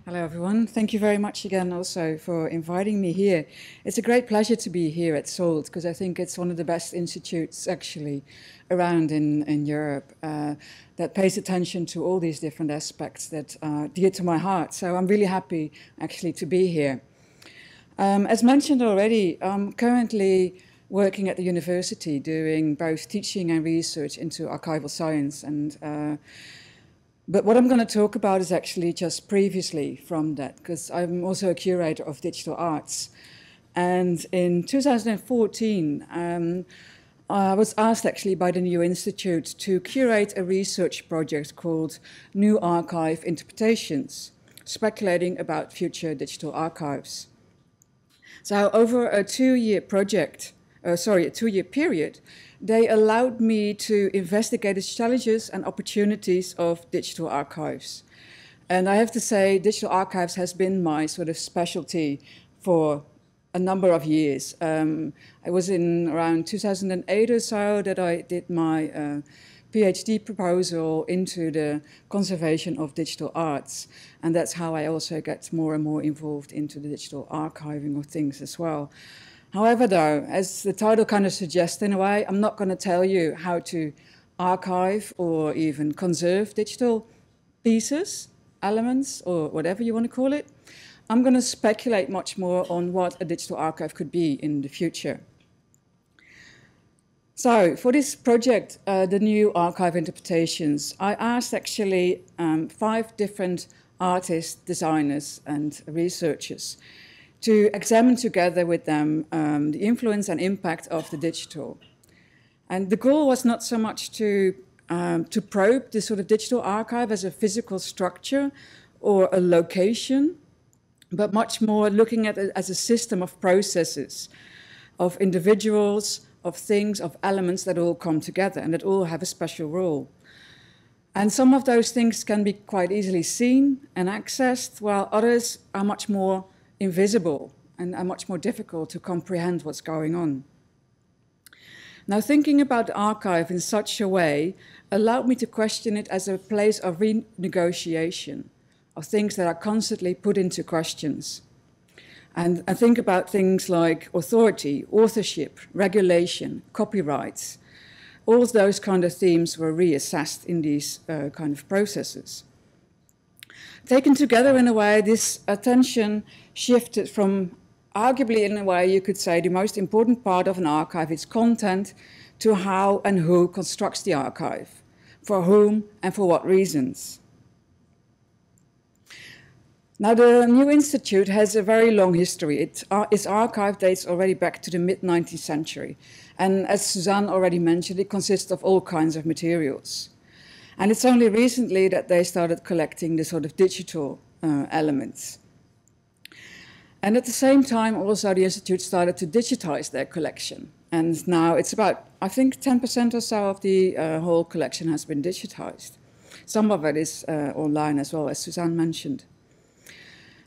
Hello, everyone. Thank you very much again also for inviting me here. It's a great pleasure to be here at SALT because I think it's one of the best institutes actually around in Europe that pays attention to all these different aspects that are dear to my heart. So I'm really happy actually to be here. As mentioned already, I'm currently working at the university doing both teaching and research into archival science. But what I'm going to talk about is actually just previously from that, because I'm also a curator of digital arts. And in 2014, I was asked actually by the New Institute to curate a research project called New Archive Interpretations, speculating about future digital archives. So over a two-year period, they allowed me to investigate the challenges and opportunities of digital archives. And I have to say, digital archives has been my sort of specialty for a number of years. It was in around 2008 or so that I did my PhD proposal into the conservation of digital arts. And that's how I also get more and more involved into the digital archiving of things as well. However, though, as the title kind of suggests in a way, I'm not going to tell you how to archive or even conserve digital pieces, elements, or whatever you want to call it. I'm going to speculate much more on what a digital archive could be in the future. So for this project, the New Archive Interpretations, I asked actually 5 different artists, designers, and researchers to examine together with them the influence and impact of the digital. And the goal was not so much to probe the sort of digital archive as a physical structure or a location, but much more looking at it as a system of processes, of individuals, of things, of elements that all come together and that all have a special role. And some of those things can be quite easily seen and accessed, while others are much more invisible and are much more difficult to comprehend what's going on. Now, thinking about the archive in such a way allowed me to question it as a place of renegotiation, of things that are constantly put into questions. And I think about things like authority, authorship, regulation, copyrights. All those kind of themes were reassessed in these kind of processes. Taken together in a way, this attention shifted from, arguably in a way you could say, the most important part of an archive, its content, to how and who constructs the archive, for whom and for what reasons. Now, the New Institute has a very long history. Its archive dates already back to the mid-19th century. And as Suzanne already mentioned, it consists of all kinds of materials. And it's only recently that they started collecting the sort of digital elements. And at the same time, also, the Institute started to digitize their collection. And now it's about, I think, 10% or so of the whole collection has been digitized. Some of it is online as well, as Suzanne mentioned.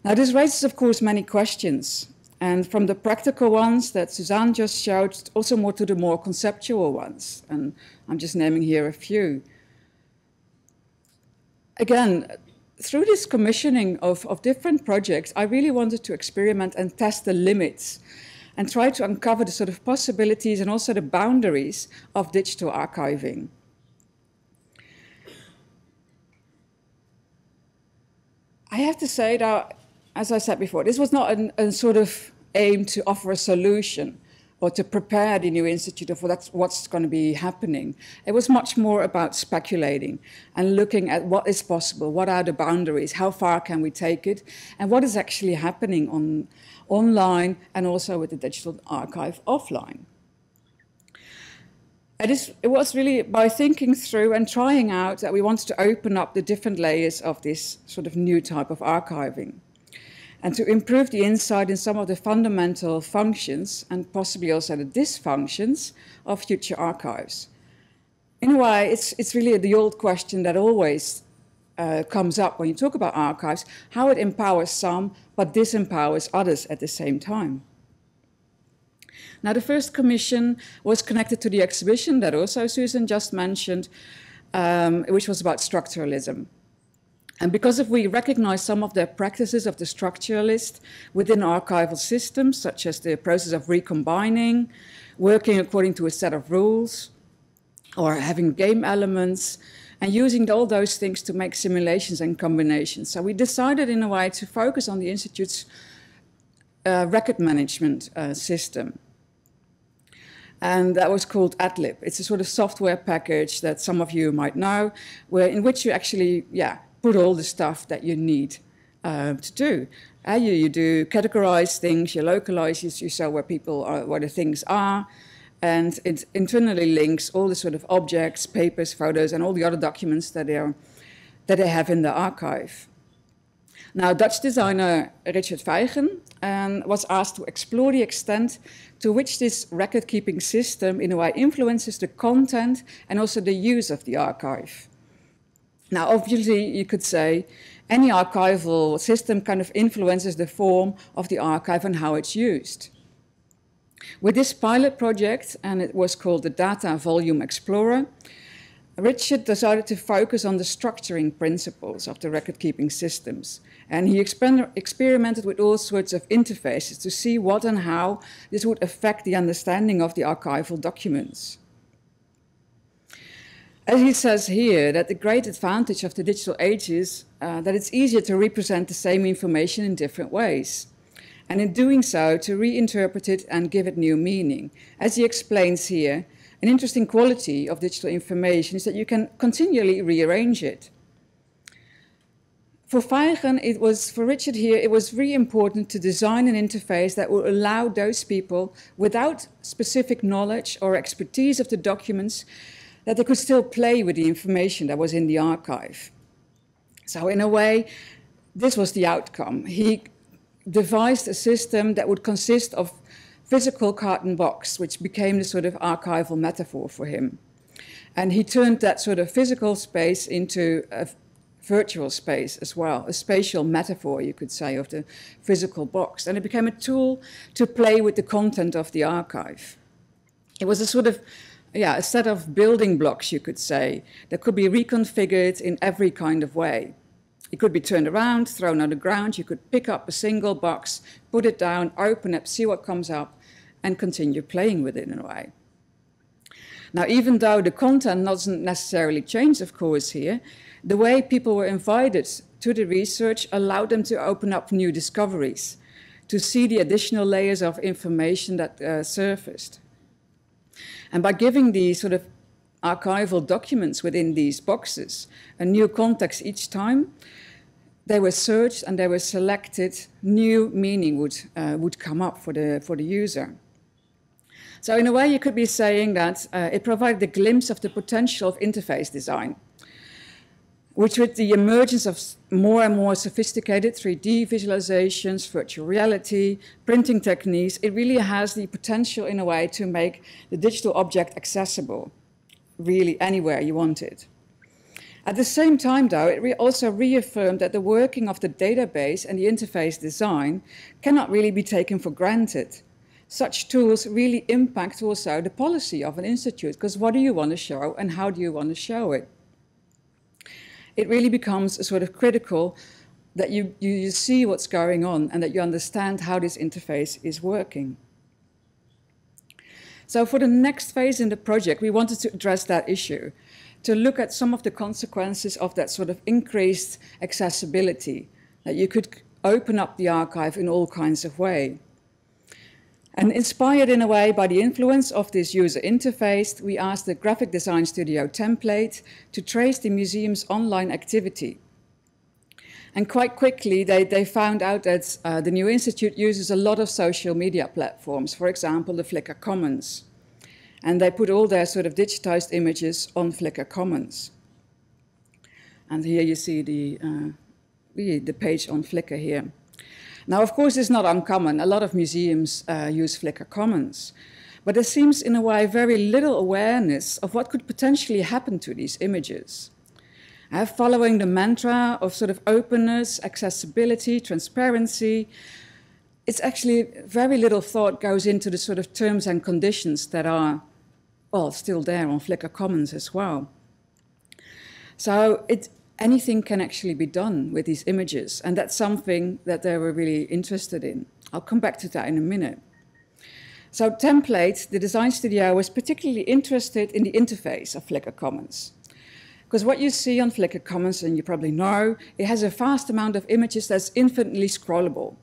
Now, this raises, of course, many questions. And from the practical ones that Suzanne just showed, also more to the more conceptual ones. And I'm just naming here a few. Again, through this commissioning of different projects, I really wanted to experiment and test the limits and try to uncover the sort of possibilities and also the boundaries of digital archiving. I have to say that, as I said before, this was not a sort of aim to offer a solution or to prepare the New Institute for what's going to be happening. It was much more about speculating and looking at what is possible, what are the boundaries, how far can we take it, and what is actually happening online and also with the digital archive offline. It was really by thinking through and trying out that we wanted to open up the different layers of this sort of new type of archiving, and to improve the insight in some of the fundamental functions and possibly also the dysfunctions of future archives. In a way, it's really the old question that always comes up when you talk about archives, how it empowers some but disempowers others at the same time. Now, the first commission was connected to the exhibition that also Susan just mentioned, which was about structuralism. And because we recognize some of the practices of the structuralist within archival systems, such as the process of recombining, working according to a set of rules, or having game elements, and using all those things to make simulations and combinations. So we decided in a way to focus on the Institute's record management system. And that was called AdLib. It's a sort of software package that some of you might know, in which you actually, put all the stuff that you need to do. You do categorize things, you localize, you show where people are, where the things are, and it internally links all the sort of objects, papers, photos, and all the other documents that they have in the archive. Now, Dutch designer Richard Vijgen was asked to explore the extent to which this record-keeping system in a way influences the content and also the use of the archive. Now, obviously, you could say any archival system kind of influences the form of the archive and how it's used. With this pilot project, and it was called the Data Volume Explorer, Richard decided to focus on the structuring principles of the record-keeping systems. And he experimented with all sorts of interfaces to see what and how this would affect the understanding of the archival documents. As he says here, that the great advantage of the digital age is that it's easier to represent the same information in different ways. And in doing so, to reinterpret it and give it new meaning. As he explains here, an interesting quality of digital information is that you can continually rearrange it. For Vijgen, for Richard here, it was really important to design an interface that would allow those people without specific knowledge or expertise of the documents that they could still play with the information that was in the archive. So in a way, this was the outcome. He devised a system that would consist of physical carton box, which became the sort of archival metaphor for him. And he turned that sort of physical space into a virtual space as well, a spatial metaphor, you could say, of the physical box. And it became a tool to play with the content of the archive. It was a sort of, a set of building blocks, you could say, that could be reconfigured in every kind of way. It could be turned around, thrown on the ground. You could pick up a single box, put it down, open it, see what comes up, and continue playing with it in a way. Now, even though the content doesn't necessarily change, of course, here, the way people were invited to the research allowed them to open up new discoveries, to see the additional layers of information that surfaced. And by giving these sort of archival documents within these boxes a new context each time, they were searched and they were selected, new meaning would come up for the user. So in a way, you could be saying that it provided a glimpse of the potential of interface design, which with the emergence of more and more sophisticated 3D visualizations, virtual reality, printing techniques, it really has the potential in a way to make the digital object accessible, really anywhere you want it. At the same time, though, it also reaffirmed that the working of the database and the interface design cannot really be taken for granted. Such tools really impact also the policy of an institute, because what do you want to show and how do you want to show it? It really becomes a sort of critical that you see what's going on and that you understand how this interface is working. So for the next phase in the project, we wanted to address that issue, to look at some of the consequences of that sort of increased accessibility, that you could open up the archive in all kinds of ways. And inspired in a way by the influence of this user interface, we asked the graphic design studio Template to trace the museum's online activity. And quite quickly, they found out that the New Institute uses a lot of social media platforms, for example, the Flickr Commons. And they put all their sort of digitized images on Flickr Commons. And here you see the page on Flickr here. Now, of course, it's not uncommon. A lot of museums use Flickr Commons. But there seems, in a way, very little awareness of what could potentially happen to these images. Following the mantra of sort of openness, accessibility, transparency, it's actually very little thought goes into the sort of terms and conditions that are, well, still there on Flickr Commons as well. So anything can actually be done with these images, and that's something that they were really interested in. I'll come back to that in a minute. So Template, the design studio, was particularly interested in the interface of Flickr Commons. Because what you see on Flickr Commons, and you probably know, it has a vast amount of images that's infinitely scrollable,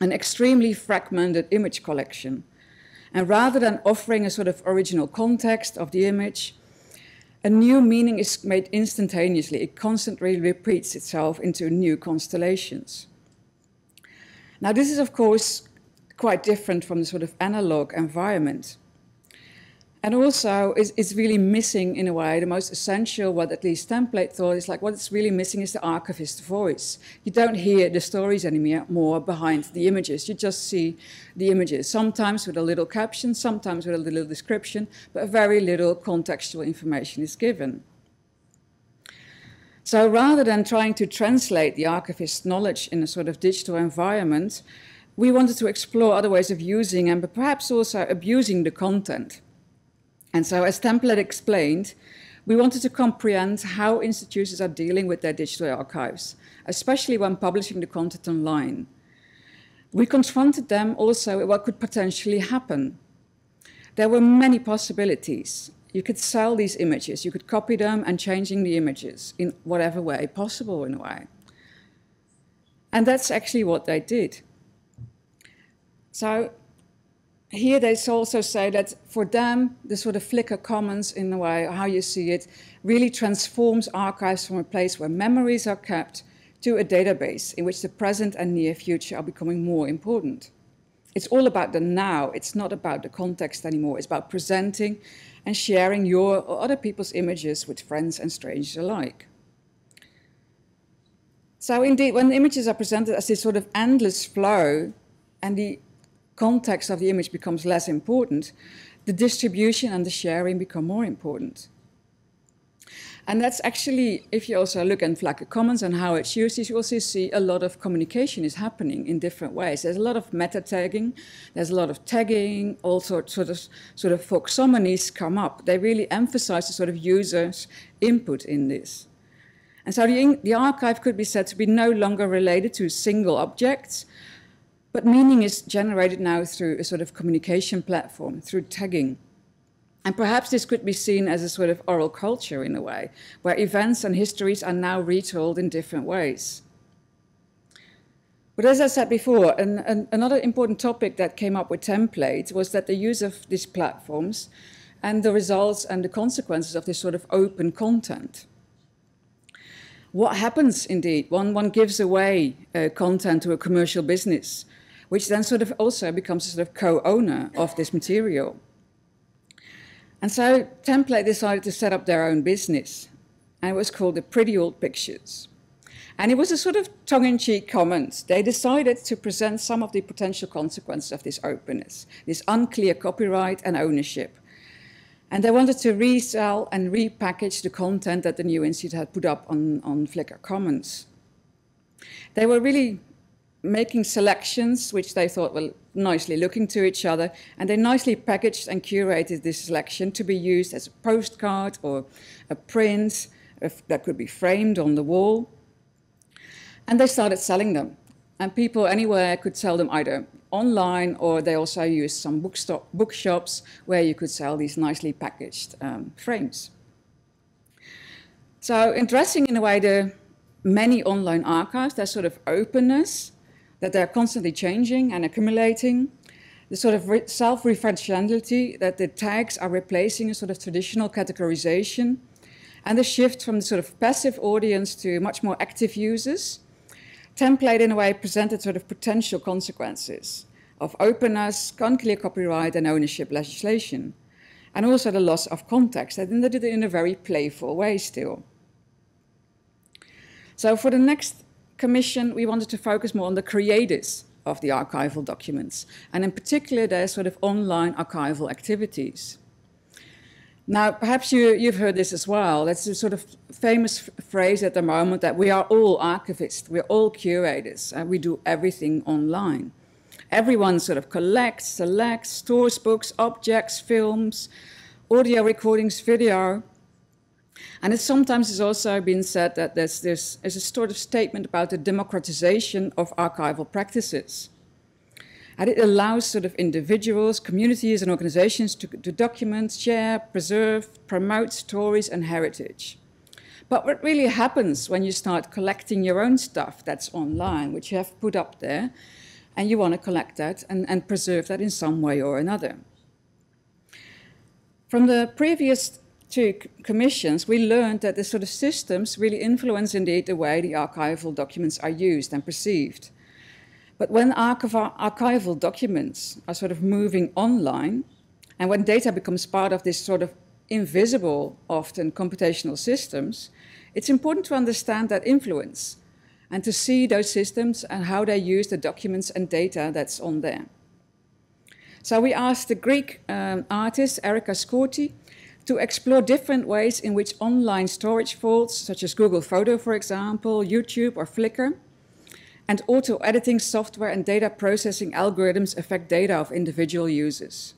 an extremely fragmented image collection. And rather than offering a sort of original context of the image, a new meaning is made instantaneously. It constantly repeats itself into new constellations. Now, this is, of course, quite different from the sort of analog environment. And also, it's really missing, in a way, the most essential, what at least Template thought is like, what it's really missing is the archivist's voice. You don't hear the stories anymore behind the images. You just see the images, sometimes with a little caption, sometimes with a little description, but very little contextual information is given. So rather than trying to translate the archivist's knowledge in a sort of digital environment, we wanted to explore other ways of using and perhaps also abusing the content. And so, as Template explained, we wanted to comprehend how institutions are dealing with their digital archives, especially when publishing the content online. We confronted them also with what could potentially happen. There were many possibilities. You could sell these images, you could copy them and changing the images in whatever way possible, in a way. And that's actually what they did. So here they also say that for them, the sort of Flickr Commons, in a way, how you see it, really transforms archives from a place where memories are kept to a database in which the present and near future are becoming more important. It's all about the now. It's not about the context anymore. It's about presenting and sharing your or other people's images with friends and strangers alike. So indeed, when the images are presented as this sort of endless flow and the context of the image becomes less important, the distribution and the sharing become more important. And that's actually, if you also look at Flickr Commons and how it's used, you also see a lot of communication is happening in different ways. There's a lot of meta tagging, there's a lot of tagging, all sorts of folksomonies come up. They really emphasize the sort of user's input in this. And so the archive could be said to be no longer related to single objects, but meaning is generated now through a sort of communication platform, through tagging. And perhaps this could be seen as a sort of oral culture in a way, where events and histories are now retold in different ways. But as I said before, another important topic that came up with Template was that the use of these platforms and the results and the consequences of this sort of open content. What happens indeed? One gives away content to a commercial business, which then sort of also becomes a sort of co-owner of this material. And so Template decided to set up their own business, and it was called the Pretty Old Pictures. And it was a sort of tongue-in-cheek comment. They decided to present some of the potential consequences of this openness, this unclear copyright and ownership. And they wanted to resell and repackage the content that the New Institute had put up on Flickr Commons. They were really making selections which they thought were nicely looking to each other, and they nicely packaged and curated this selection to be used as a postcard or a print that could be framed on the wall. And they started selling them, and people anywhere could sell them either online, or they also used some bookshops where you could sell these nicely packaged frames. So addressing in a way the many online archives, their sort of openness, that they're constantly changing and accumulating, the sort of self-referentiality that the tags are replacing a sort of traditional categorization, and the shift from the sort of passive audience to much more active users. Template, in a way, presented sort of potential consequences of openness, unclear copyright and ownership legislation, and also the loss of context, and they did it in a very playful way still. So for the next commission, we wanted to focus more on the creators of the archival documents, and in particular their sort of online archival activities. Now, perhaps you've heard this as well. That's a sort of famous phrase at the moment that we are all archivists, we're all curators, and we do everything online. Everyone sort of collects, selects, stores books, objects, films, audio recordings, video. And it sometimes has also been said that there's a sort of statement about the democratization of archival practices. And it allows sort of individuals, communities, and organizations to document, share, preserve, promote stories and heritage. But what really happens when you start collecting your own stuff that's online, which you have put up there, and you want to collect that and preserve that in some way or another? From the previous two commissions, we learned that the sort of systems really influence indeed the way the archival documents are used and perceived. But when archival documents are sort of moving online, and when data becomes part of this sort of invisible, often computational systems, it's important to understand that influence and to see those systems and how they use the documents and data that's on there. So we asked the Greek artist Erika Skorti to explore different ways in which online storage vaults, such as Google Photo, for example, YouTube or Flickr, and auto-editing software and data processing algorithms affect data of individual users.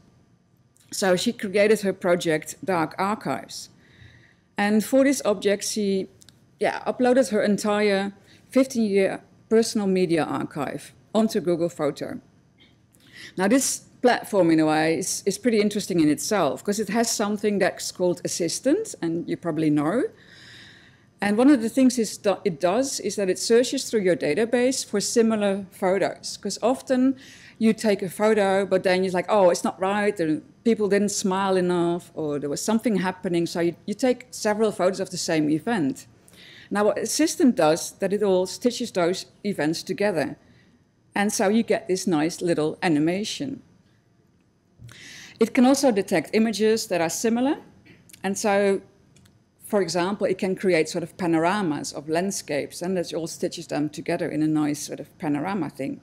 So she created her project, Dark Archives. And for this object, she uploaded her entire 15-year personal media archive onto Google Photo. Now, this platform, in a way, is pretty interesting in itself, because it has something that's called Assistant, and you probably know. And one of the things it does is that it searches through your database for similar photos, because often you take a photo, but then you're like, oh, it's not right, people didn't smile enough, or there was something happening, so you take several photos of the same event. Now, what Assistant does, that it all stitches those events together, and so you get this nice little animation. It can also detect images that are similar, and so, for example, it can create sort of panoramas of landscapes, and it all stitches them together in a nice sort of panorama thing.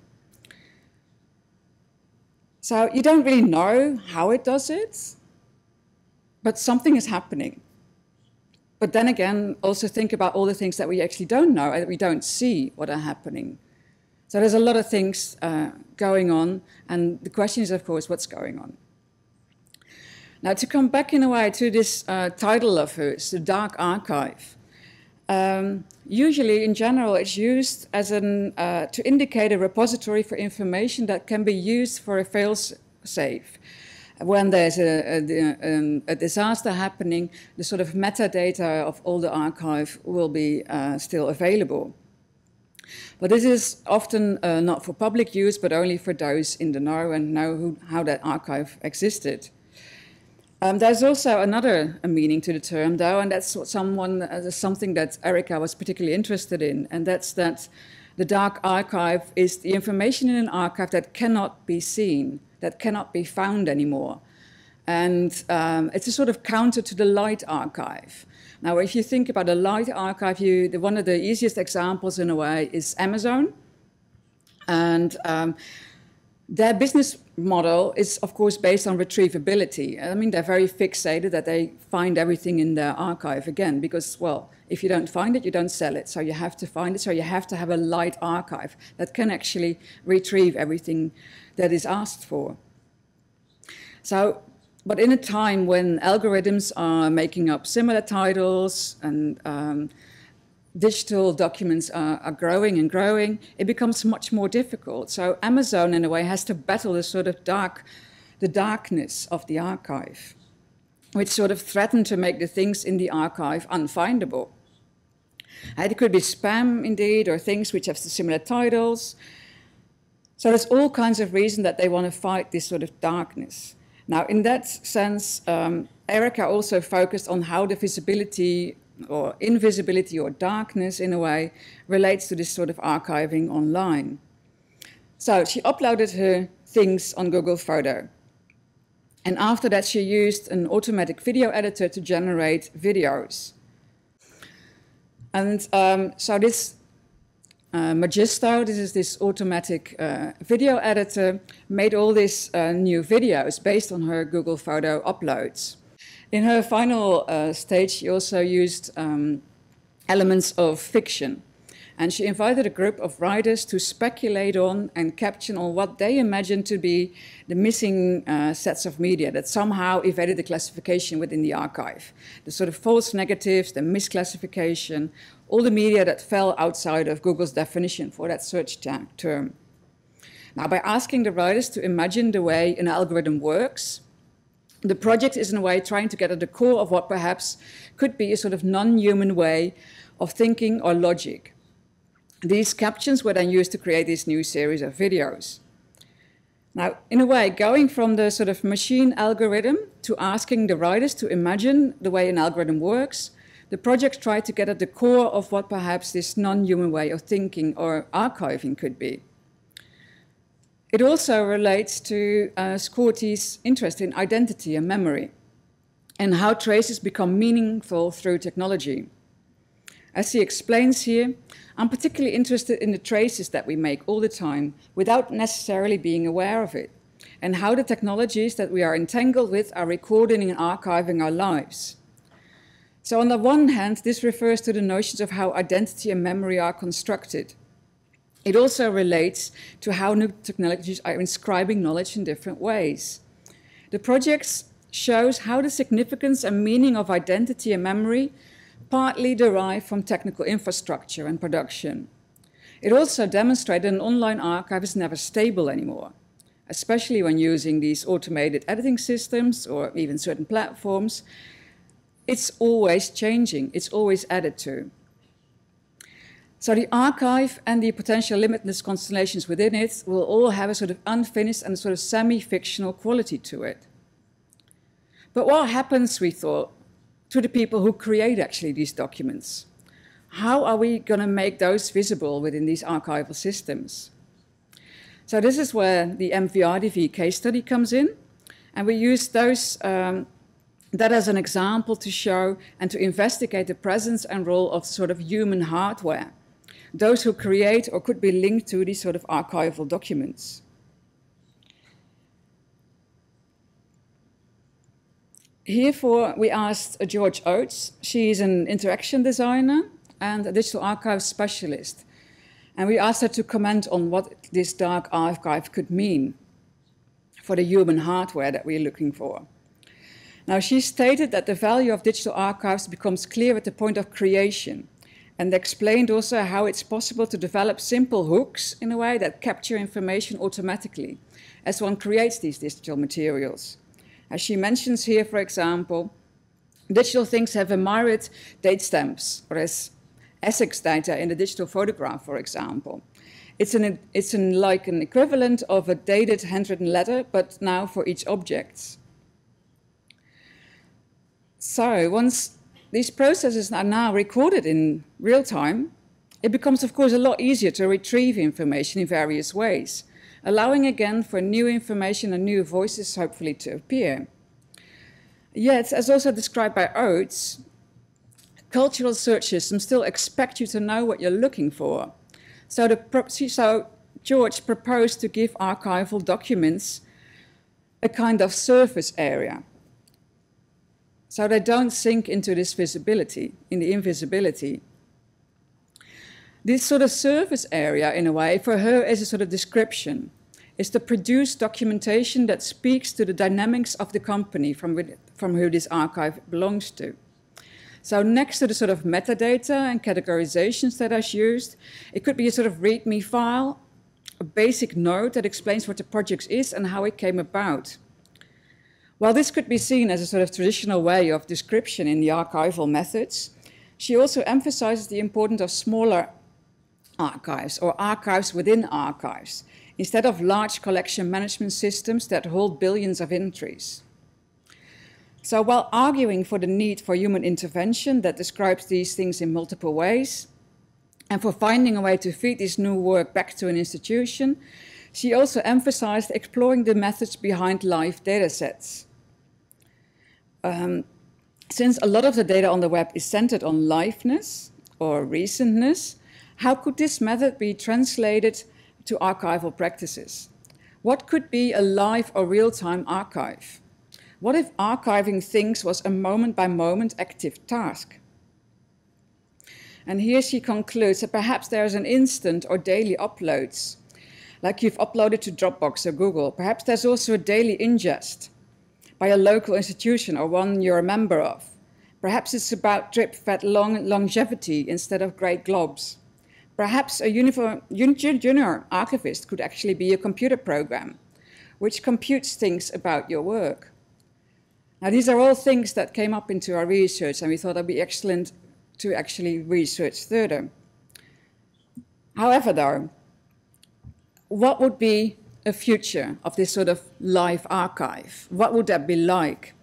So you don't really know how it does it, but something is happening. But then again, also think about all the things that we actually don't know, that we don't see what are happening. So there's a lot of things going on, and the question is, of course, what's going on? Now, to come back in a way to this title of hers, the Dark Archive, usually in general it's used as to indicate a repository for information that can be used for a fail-safe. When there's a disaster happening, the sort of metadata of all the archive will be still available. But this is often not for public use, but only for those in the know and know how that archive existed. There's also another meaning to the term, though, and that's something that Erika was particularly interested in, and that's that the dark archive is the information in an archive that cannot be seen, that cannot be found anymore. And it's a sort of counter to the light archive. Now, if you think about a light archive, one of the easiest examples in a way is Amazon. And their business model is, of course, based on retrievability. I mean, they're very fixated that they find everything in their archive again, because, well, if you don't find it, you don't sell it. So you have to find it. So you have to have a light archive that can actually retrieve everything that is asked for. So, but in a time when algorithms are making up similar titles and digital documents are growing and growing, it becomes much more difficult. So Amazon, in a way, has to battle the sort of the darkness of the archive, which sort of threaten to make the things in the archive unfindable. And it could be spam, indeed, or things which have similar titles. So there's all kinds of reasons that they want to fight this sort of darkness. Now, in that sense, Erika also focused on how the visibility or invisibility or darkness, in a way, relates to this sort of archiving online. So she uploaded her things on Google Photo. And after that, she used an automatic video editor to generate videos. And so this Magisto, this is this automatic video editor, made all these new videos based on her Google Photo uploads. In her final stage, she also used elements of fiction. And she invited a group of writers to speculate on and caption on what they imagined to be the missing sets of media that somehow evaded the classification within the archive. The sort of false negatives, the misclassification, all the media that fell outside of Google's definition for that search term. Now, by asking the writers to imagine the way an algorithm works, the project is in a way trying to get at the core of what perhaps could be a sort of non-human way of thinking or logic. These captions were then used to create this new series of videos. Now, in a way, going from the sort of machine algorithm to asking the writers to imagine the way an algorithm works, the project tried to get at the core of what perhaps this non-human way of thinking or archiving could be. It also relates to Scorti's interest in identity and memory and how traces become meaningful through technology. As he explains here, I'm particularly interested in the traces that we make all the time without necessarily being aware of it, and how the technologies that we are entangled with are recording and archiving our lives. So on the one hand, this refers to the notions of how identity and memory are constructed. It also relates to how new technologies are inscribing knowledge in different ways. The project shows how the significance and meaning of identity and memory partly derive from technical infrastructure and production. It also demonstrates that an online archive is never stable anymore, especially when using these automated editing systems or even certain platforms. It's always changing, it's always added to. So the archive and the potential limitless constellations within it will all have a sort of unfinished and sort of semi-fictional quality to it. But what happens, we thought, to the people who create actually these documents? How are we going to make those visible within these archival systems? So this is where the MVRDV case study comes in, and we use that as an example to show and to investigate the presence and role of sort of human hardware, those who create or could be linked to these sort of archival documents. Herefore, we asked George Oates. She is an interaction designer and a digital archive specialist. And we asked her to comment on what this dark archive could mean for the human hardware that we're looking for. Now, she stated that the value of digital archives becomes clear at the point of creation, and explained also how it's possible to develop simple hooks in a way that capture information automatically as one creates these digital materials. As she mentions here, for example, digital things have a myriad date stamps, or as Essex data in the digital photograph, for example. It's like an equivalent of a dated handwritten letter, but now for each object. So once these processes are now recorded in real time, it becomes, of course, a lot easier to retrieve information in various ways, allowing again for new information and new voices hopefully to appear. Yet, as also described by Oates, cultural search systems still expect you to know what you're looking for. So George proposed to give archival documents a kind of surface area, so they don't sink into this visibility, in the invisibility. This sort of surface area, in a way, for her is a sort of description. It's to produce documentation that speaks to the dynamics of the company from who this archive belongs to. So next to the sort of metadata and categorizations that are used, it could be a sort of README file, a basic note that explains what the project is and how it came about. While this could be seen as a sort of traditional way of description in the archival methods, she also emphasizes the importance of smaller archives or archives within archives, instead of large collection management systems that hold billions of entries. So while arguing for the need for human intervention that describes these things in multiple ways, and for finding a way to feed this new work back to an institution, she also emphasized exploring the methods behind live data sets. Since a lot of the data on the web is centered on liveness or recentness, how could this method be translated to archival practices? What could be a live or real-time archive? What if archiving things was a moment-by-moment active task? And here she concludes that perhaps there's an instant or daily uploads, like you've uploaded to Dropbox or Google. Perhaps there's also a daily ingest by a local institution or one you're a member of. Perhaps it's about drip-fed longevity instead of great globs. Perhaps a junior archivist could actually be a computer program which computes things about your work. Now, these are all things that came up into our research, and we thought it'd be excellent to actually research further. However, though, what would be a future of this sort of live archive? What would that be like?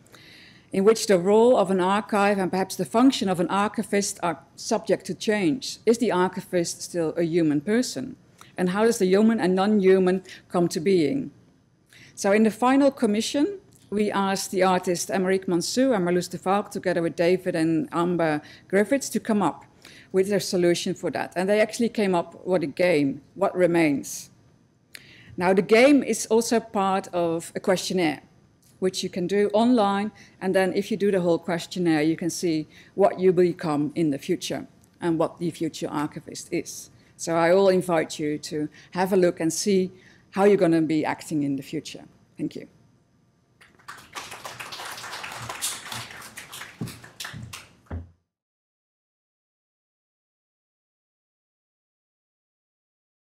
In which the role of an archive and perhaps the function of an archivist are subject to change. Is the archivist still a human person? And how does the human and non-human come to being? So in the final commission, we asked the artists Emeric Mansou and Marloes de Valk, together with David and Amber Griffiths, to come up with a solution for that. And they actually came up with a game, What Remains? Now, the game is also part of a questionnaire, which you can do online, and then if you do the whole questionnaire, you can see what you become in the future and what the future archivist is. So I will invite you to have a look and see how you're going to be acting in the future. Thank you.